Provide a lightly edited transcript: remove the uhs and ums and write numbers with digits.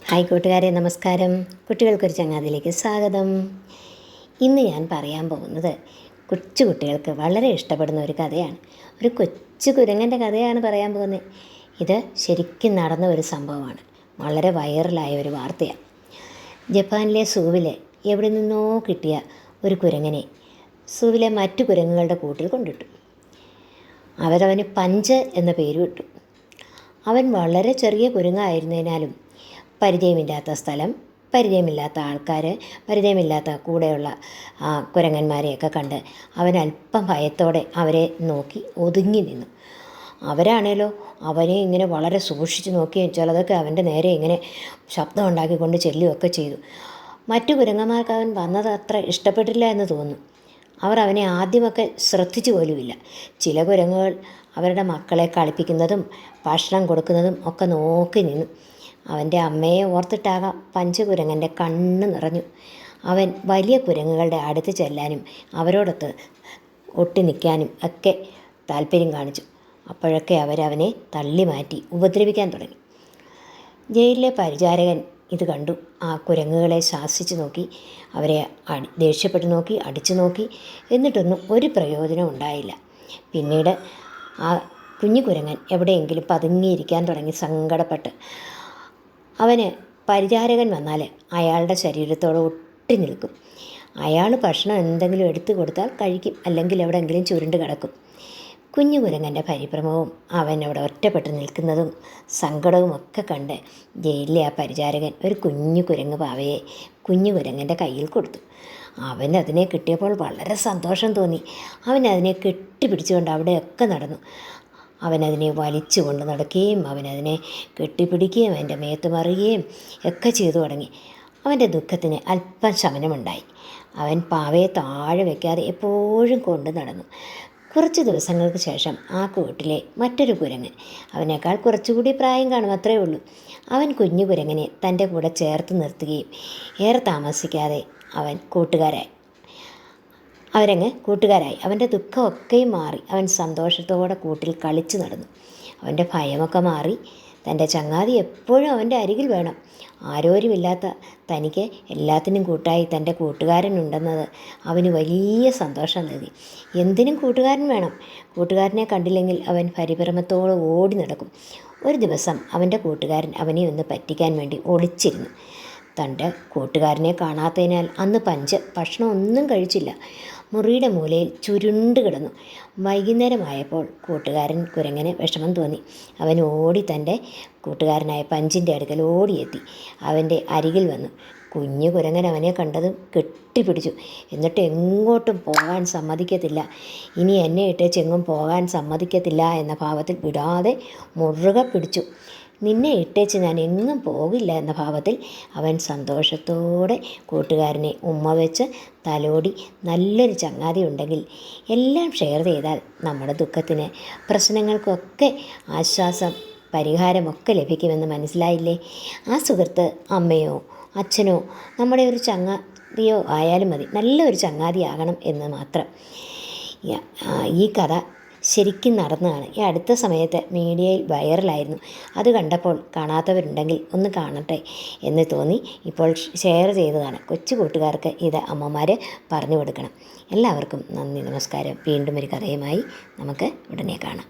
Hi കൂട്ടുകാരെ, നമസ്കാരം. കുട്ടികൾക്കൊരു ചങ്ങാതിയിലേക്ക് സ്വാഗതം. ഇന്ന് ഞാൻ പറയാൻ പോകുന്നത് കൊച്ചു കുട്ടികൾക്ക് വളരെ ഇഷ്ടപ്പെടുന്ന ഒരു കഥയാണ്. ഒരു കൊച്ചു കുരങ്ങൻ്റെ കഥയാണ് പറയാൻ പോകുന്നത്. ഇത് ശരിക്കും നടന്ന ഒരു സംഭവമാണ്. വളരെ വൈറലായ ഒരു വാർത്തയാണ്. ജപ്പാനിലെ സൂവിലെ എവിടെ നിന്നോ കിട്ടിയ ഒരു കുരങ്ങനെ സൂവിലെ മറ്റു കുരങ്ങുകളുടെ കൂട്ടിൽ കൊണ്ടിട്ടു. അവരവന് പഞ്ച് എന്ന പേര് ഇട്ടു. അവൻ വളരെ ചെറിയ കുരങ്ങായിരുന്നതിനാലും പരിചയമില്ലാത്ത സ്ഥലം, പരിചയമില്ലാത്ത ആൾക്കാർ, പരിചയമില്ലാത്ത കൂടെയുള്ള കുരങ്ങന്മാരെയൊക്കെ കണ്ട് അവൻ അല്പം ഭയത്തോടെ അവരെ നോക്കി ഒതുങ്ങി നിന്നു. അവരാണേലോ അവനെ ഇങ്ങനെ വളരെ സൂക്ഷിച്ച് നോക്കുകയും ചിലതൊക്കെ അവൻ്റെ നേരെ ഇങ്ങനെ ശബ്ദം ഉണ്ടാക്കിക്കൊണ്ട് ചെല്ലുകയൊക്കെ ചെയ്തു. മറ്റു കുരങ്ങന്മാർക്ക് അവൻ വന്നത് അത്ര ഇഷ്ടപ്പെട്ടില്ല എന്ന് തോന്നുന്നു. അവർ അവനെ ആദ്യമൊക്കെ ശ്രദ്ധിച്ചു പോലുമില്ല. ചില കുരങ്ങുകൾ അവരുടെ മക്കളെ കളിപ്പിക്കുന്നതും ഭക്ഷണം കൊടുക്കുന്നതും ഒക്കെ നോക്കി നിന്നു. അവൻ്റെ അമ്മയെ ഓർത്തിട്ടാകാം പഞ്ച് കുരങ്ങൻ്റെ കണ്ണ് നിറഞ്ഞു. അവൻ വലിയ കുരങ്ങുകളുടെ അടുത്ത് ചെല്ലാനും അവരോടൊത്ത് ഒട്ടി നിൽക്കാനും ഒക്കെ താല്പര്യം കാണിച്ചു. അപ്പോഴൊക്കെ അവരവനെ തള്ളി മാറ്റി ഉപദ്രവിക്കാൻ തുടങ്ങി. ജയിലിലെ പരിചാരകൻ ഇത് കണ്ടു. ആ കുരങ്ങുകളെ ശാസിച്ചു നോക്കി, അവരെ ദേഷ്യപ്പെട്ടു നോക്കി, അടിച്ചു നോക്കി. എന്നിട്ടൊന്നും ഒരു പ്രയോജനം ഉണ്ടായില്ല. പിന്നീട് ആ കുഞ്ഞു കുരങ്ങൻ എവിടെയെങ്കിലും പതുങ്ങിയിരിക്കാൻ തുടങ്ങി. സങ്കടപ്പെട്ട് അവന് പരിചാരകൻ വന്നാൽ അയാളുടെ ശരീരത്തോട് ഒട്ടി നിൽക്കും. അയാൾ ഭക്ഷണം എന്തെങ്കിലും എടുത്തു കൊടുത്താൽ കഴിക്കും, അല്ലെങ്കിൽ എവിടെയെങ്കിലും ചുരുണ്ട് കിടക്കും. കുഞ്ഞു കുരങ്ങൻ്റെ പരിഭ്രമവും അവൻ അവിടെ ഒറ്റപ്പെട്ട് നിൽക്കുന്നതും സങ്കടവും ഒക്കെ കണ്ട് ജയിലിലെ ആ പരിചാരകൻ ഒരു കുഞ്ഞു കുരങ്ങ് പാവയെ കുഞ്ഞു കുരങ്ങൻ്റെ കയ്യിൽ കൊടുത്തു. അവൻ അതിനെ കിട്ടിയപ്പോൾ വളരെ സന്തോഷം തോന്നി. അവൻ അതിനെ കെട്ടിപ്പിടിച്ചുകൊണ്ട് അവിടെയൊക്കെ നടന്നു. അവനതിനെ വലിച്ചു കൊണ്ട് നടക്കുകയും അവനതിനെ കെട്ടിപ്പിടിക്കുകയും അവൻ്റെ മേത്ത് മറിയുകയും ഒക്കെ ചെയ്തു തുടങ്ങി. അവൻ്റെ ദുഃഖത്തിന് അല്പം ശമനമുണ്ടായി. അവൻ പാവയെ താഴെ വയ്ക്കാതെ എപ്പോഴും കൊണ്ട് നടന്നു. കുറച്ച് ദിവസങ്ങൾക്ക് ശേഷം ആ കൂട്ടിലെ മറ്റൊരു കുരങ്ങൻ, അവനേക്കാൾ കുറച്ചുകൂടി പ്രായം കാണും, അത്രയേ ഉള്ളൂ, അവൻ കുഞ്ഞു കുരങ്ങനെ തൻ്റെ കൂടെ ചേർത്ത് നിർത്തുകയും ഏറെ താമസിക്കാതെ അവൻ കൂട്ടുകാരായി. അവൻ്റെ ദുഃഖമൊക്കെയും മാറി. അവൻ സന്തോഷത്തോടെ കൂട്ടിൽ കളിച്ചു നടന്നു. അവൻ്റെ ഭയമൊക്കെ മാറി. തൻ്റെ ചങ്ങാതി എപ്പോഴും അവൻ്റെ അരികിൽ വേണം. ആരോരുമില്ലാത്ത തനിക്ക് എല്ലാത്തിനും കൂട്ടായി തൻ്റെ കൂട്ടുകാരനുണ്ടെന്നത് അവന് വലിയ സന്തോഷം നൽകി. എന്തിനും കൂട്ടുകാരൻ വേണം. കൂട്ടുകാരനെ കണ്ടില്ലെങ്കിൽ അവൻ പരിഭ്രമത്തോടെ ഓടി നടക്കും. ഒരു ദിവസം അവൻ്റെ കൂട്ടുകാരൻ അവനെ ഒന്ന് പറ്റിക്കാൻ വേണ്ടി ഒളിച്ചിരുന്നു. തൻ്റെ കൂട്ടുകാരനെ കാണാത്തതിനാൽ അന്ന് പഞ്ച് ഭക്ഷണം ഒന്നും കഴിച്ചില്ല. മുറിയുടെ മൂലയിൽ ചുരുണ്ട് കിടന്നു. വൈകുന്നേരമായപ്പോൾ കൂട്ടുകാരൻ കുരങ്ങനെ വിഷമം തോന്നി. അവൻ ഓടി തൻ്റെ കൂട്ടുകാരനായ പഞ്ചിൻ്റെ അടുക്കൽ ഓടിയെത്തി. അവൻ്റെ അരികിൽ വന്നു. കുഞ്ഞു കുരങ്ങൻ അവനെ കണ്ടതും കെട്ടിപ്പിടിച്ചു. എന്നിട്ട് എങ്ങോട്ടും പോകാൻ സമ്മതിക്കത്തില്ല, ഇനി എന്നെ ഇട്ടേച്ചെങ്ങും പോകാൻ സമ്മതിക്കത്തില്ല എന്ന ഭാവത്തിൽ വിടാതെ മുറുകെ പിടിച്ചു. നിന്നെ ഇട്ടേച്ച് ഞാൻ എങ്ങും പോകില്ല എന്ന ഭാവത്തിൽ അവൻ സന്തോഷത്തോടെ കൂട്ടുകാരനെ ഉമ്മ വെച്ച് തലോടി. നല്ലൊരു ചങ്ങാതി ഉണ്ടെങ്കിൽ എല്ലാം ഷെയർ ചെയ്താൽ നമ്മുടെ ദുഃഖത്തിന് പ്രശ്നങ്ങൾക്കൊക്കെ ആശ്വാസം, പരിഹാരമൊക്കെ ലഭിക്കുമെന്ന് മനസ്സിലായില്ലേ? ആ സുഹൃത്ത് അമ്മയോ അച്ഛനോ നമ്മുടെ ഒരു ചങ്ങാതിയോ ആയാലും മതി, നല്ലൊരു ചങ്ങാതിയാകണം എന്ന് മാത്രം. ഈ കഥ ശരിക്കും നടന്നതാണ്. ഈ അടുത്ത സമയത്ത് മീഡിയയിൽ വൈറലായിരുന്നു. അത് കണ്ടപ്പോൾ കാണാത്തവരുണ്ടെങ്കിൽ ഒന്ന് കാണട്ടെ എന്ന് തോന്നി ഇപ്പോൾ ഷെയർ ചെയ്തതാണ്. കൊച്ചു കൂട്ടുകാർക്ക് ഇത് അമ്മമാർ പറഞ്ഞു കൊടുക്കണം. എല്ലാവർക്കും നന്ദി, നമസ്കാരം. വീണ്ടും ഒരു കഥയുമായി നമുക്ക് ഉടനെ കാണാം.